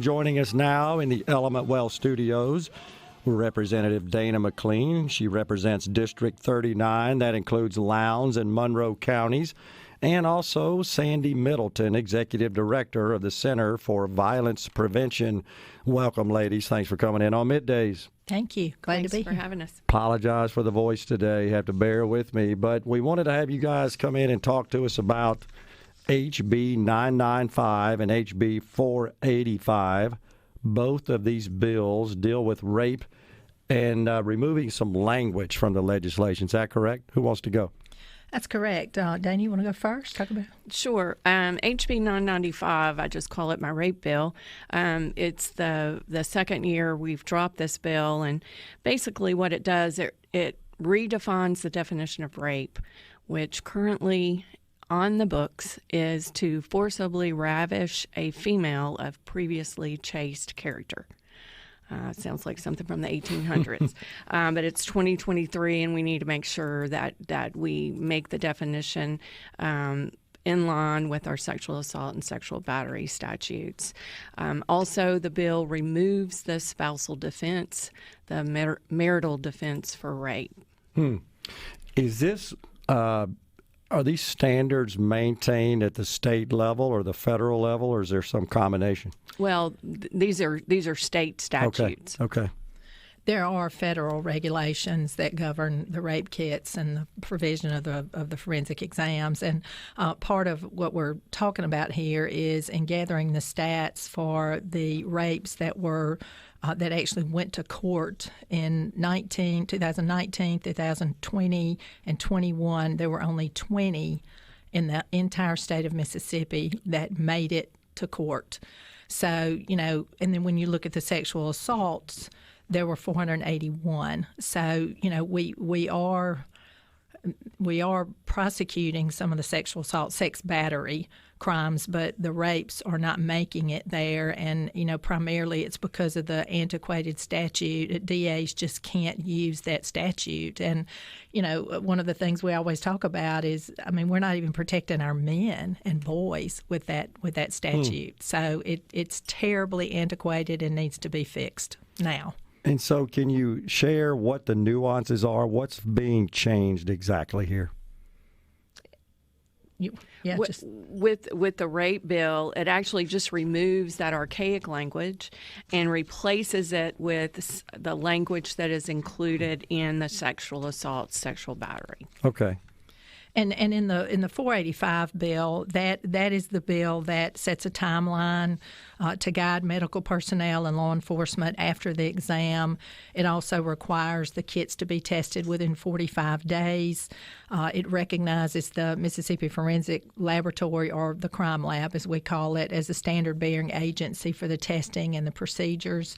Joining us now in the Element Well Studios, Representative Dana McLean. She represents District 39. That includes Lowndes and Monroe counties. And also Sandy Middleton, Executive Director of the Center for Violence Prevention. Welcome, ladies. Thanks for coming in on Middays. Thank you. Glad to be here. Thanks for having us. Apologize for the voice today. You have to bear with me. But we wanted to have you guys come in and talk to us about HB 995 and HB 485. Both of these bills deal with rape and removing some language from the legislation. Is that correct? Who wants to go? That's correct. Dana, you want to go first? Talk about it? Sure. HB 995, I just call it my rape bill. It's the second year we've dropped this bill, and basically what it does, it redefines the definition of rape, which currently on the books is to forcibly ravish a female of previously chaste character. Sounds like something from the 1800s, but it's 2023, and we need to make sure that we make the definition in line with our sexual assault and sexual battery statutes. Also, the bill removes the spousal defense, the marital defense for rape. Is this are these standards maintained at the state level or the federal level, or is there some combination? Well, these are state statutes. Okay. There are federal regulations that govern the rape kits and the provision of the forensic exams. And part of what we're talking about here is in gathering the stats for the rapes that were that actually went to court in 2019, 2020, and 21. There were only 20 in the entire state of Mississippi that made it to court. So, and then when you look at the sexual assaults, there were 481. So, we are prosecuting some of the sexual assault, sex battery crimes, but the rapes are not making it there. And, primarily it's because of the antiquated statute. DAs just can't use that statute. And, one of the things we always talk about is, we're not even protecting our men and boys with that statute. So it's terribly antiquated and needs to be fixed now. And so can you share what the nuances are? What's being changed exactly here? With the rape bill, it actually just removes that archaic language and replaces it with the language that is included in the sexual assault, sexual battery. Okay. And in the 485 bill, that is the bill that sets a timeline to guide medical personnel and law enforcement after the exam. It also requires the kits to be tested within 45 days. It recognizes the Mississippi Forensic Laboratory, or the crime lab as we call it, as a standard-bearing agency for the testing and the procedures.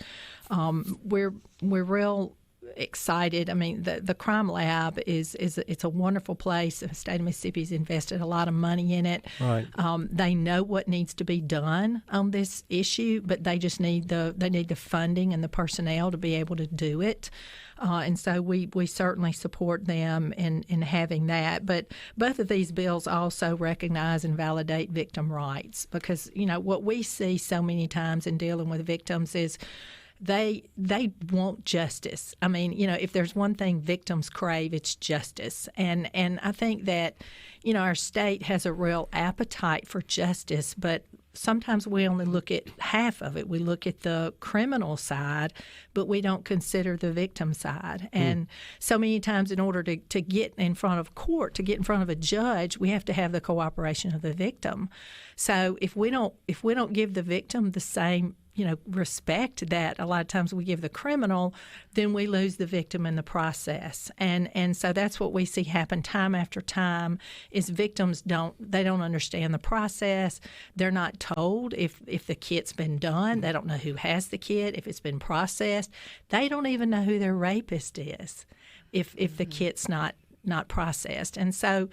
We're real excited. The crime lab it's a wonderful place. The state of Mississippi's invested a lot of money in it. Right. They know what needs to be done on this issue, but they just need the funding and the personnel to be able to do it. And so we certainly support them in having that. But both of these bills also recognize and validate victim rights, because what we see so many times in dealing with victims is they want justice. If there's one thing victims crave, it's justice. And I think that, our state has a real appetite for justice, but sometimes we only look at half of it. We look at the criminal side, but we don't consider the victim side. And so many times, in order to get in front of court, to get in front of a judge, we have to have the cooperation of the victim. So if we don't give the victim the same respect that a lot of times we give the criminal, then we lose the victim in the process. And so that's what we see happen time after time is victims don't understand the process. They're not told if the kit's been done. They don't know who has the kit, if it's been processed. They don't even know who their rapist is if the kit's not processed. And so,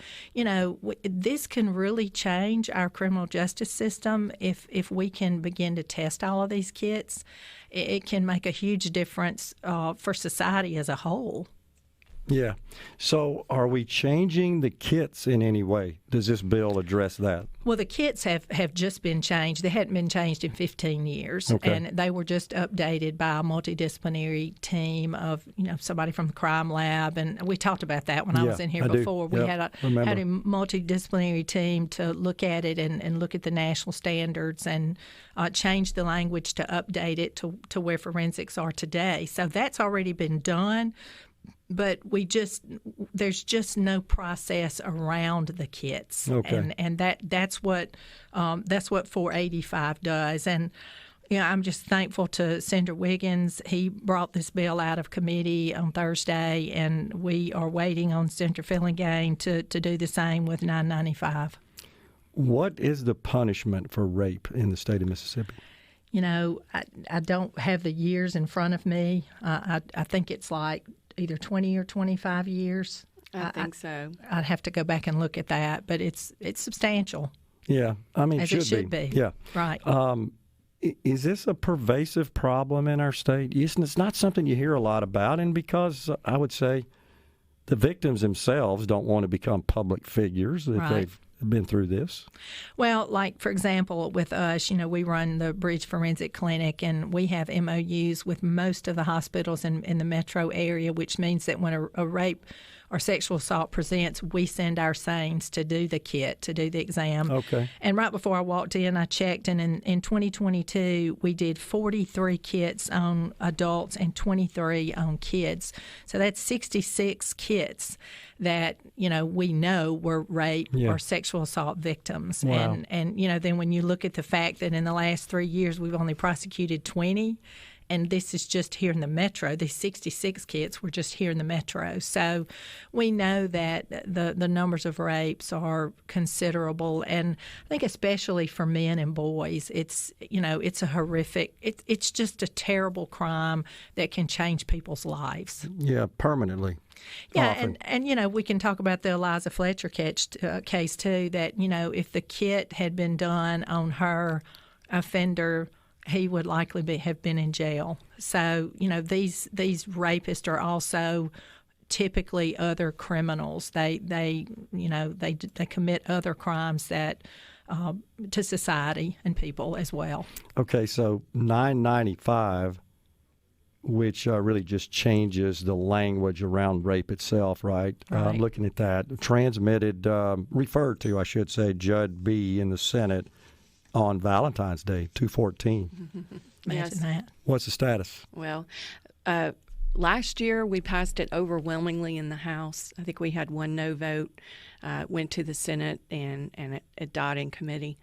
this can really change our criminal justice system if we can begin to test all of these kits. It can make a huge difference for society as a whole. Yeah. So are we changing the kits in any way? Does this bill address that? Well, the kits have just been changed. They hadn't been changed in 15 years, Okay. and they were just updated by a multidisciplinary team of somebody from the crime lab, and we talked about that when I was in here I do. before. We Yep, had a remember. multidisciplinary team to look at it and look at the national standards and change the language to update it to where forensics are today. So that's already been done. But there's just no process around the kits, Okay. and that's what 485 does. And I'm just thankful to Senator Wiggins. He brought this bill out of committee on Thursday, and we are waiting on Senator Fillingham to do the same with 995. What is the punishment for rape in the state of Mississippi? I don't have the years in front of me. I think it's like either 20 or 25 years. I think so. I'd have to go back and look at that, but it's substantial. Yeah, I mean, As it should be. Yeah. Right. Is this a pervasive problem in our state? It's not something you hear a lot about, and because I would say the victims themselves don't want to become public figures if Right. they've been through this. Well, like, for example, with us, we run the Bridge Forensic Clinic, and we have MOUs with most of the hospitals in the metro area, which means that when a rape or sexual assault presents, we send our SANEs to do the kit, to do the exam. Okay. And right before I walked in, I checked, and in 2022, we did 43 kits on adults and 23 on kids. So that's 66 kits that, we know were rape or sexual assault victims. Wow. And then when you look at the fact that in the last 3 years, we've only prosecuted 20, and this is just here in the metro. These 66 kits were just here in the metro. So we know that the numbers of rapes are considerable. And I think especially for men and boys, it's a horrific, it's just a terrible crime that can change people's lives. Yeah, permanently. Yeah, often. and we can talk about the Eliza Fletcher case too, that, if the kit had been done on her offender, he would likely have been in jail. So, these rapists are also typically other criminals. They commit other crimes that to society and people as well. Okay, so 995, which really just changes the language around rape itself, right? Right. Looking at that, referred to, I should say, Judd B. in the Senate on Valentine's Day, 2/14. Imagine that. What's the status? Well, last year we passed it overwhelmingly in the House. I think we had one no vote, went to the Senate, and it died in committee.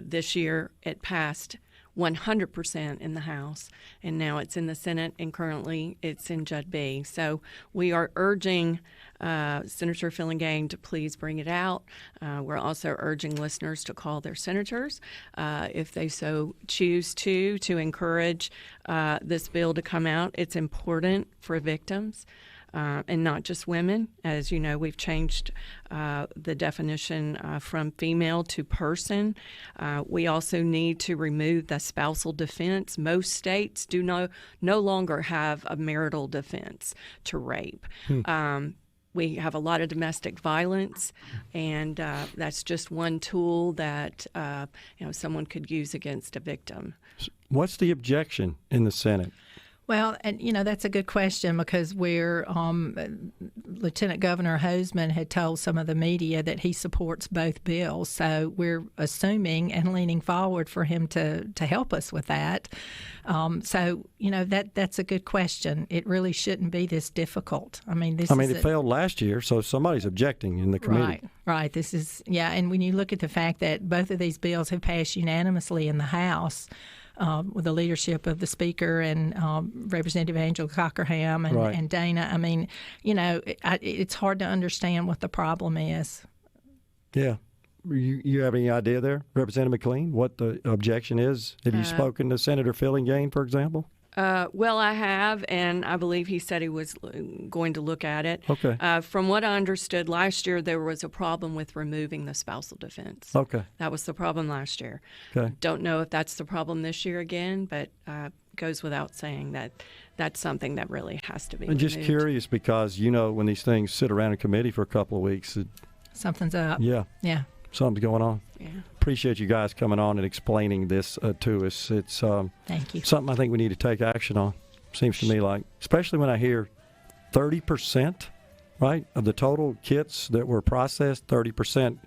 This year it passed 100% in the House, and now it's in the Senate, and currently it's in Judd B. So we are urging Senator Fillingham to please bring it out. We're also urging listeners to call their senators if they so choose to encourage this bill to come out. It's important for victims. And not just women. As you know, we've changed the definition from female to person. We also need to remove the spousal defense. Most states do no longer have a marital defense to rape. We have a lot of domestic violence, and that's just one tool that someone could use against a victim. What's the objection in the Senate? Well, and that's a good question, because we're Lieutenant Governor Hoseman had told some of the media that he supports both bills, so we're assuming and leaning forward for him to help us with that. So that's a good question. It really shouldn't be this difficult. It failed last year, so somebody's objecting in the committee. Right. This is and when you look at the fact that both of these bills have passed unanimously in the House. With the leadership of the Speaker and Representative Angela Cockerham and Dana. It's hard to understand what the problem is. Yeah. You have any idea there, Representative McLean, what the objection is? Have you spoken to Senator Fillingham, for example? Well, I have, and I believe he said he was going to look at it. Okay. From what I understood, last year there was a problem with removing the spousal defense. Okay. That was the problem last year. Okay. Don't know if that's the problem this year again, but goes without saying that that's something that really has to be I'm just removed. curious because, when these things sit around in committee for a couple of weeks, Something's up. yeah, something's going on. Yeah. Appreciate you guys coming on and explaining this to us. It's Thank you. something I think we need to take action on. Seems to me like, especially when I hear 30%, right, of the total kits that were processed, 30%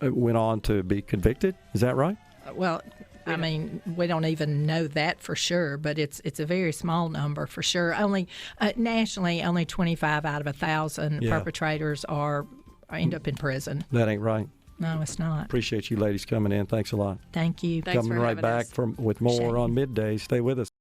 went on to be convicted. Is that right? Well, I mean, we don't even know that for sure, but it's a very small number for sure. Only nationally, only 25 out of 1,000 perpetrators end up in prison. That ain't right. No, it's not. Appreciate you ladies coming in. Thanks a lot. Thank you. Thanks Coming for right having back us. with more Appreciate on Midday. Stay with us.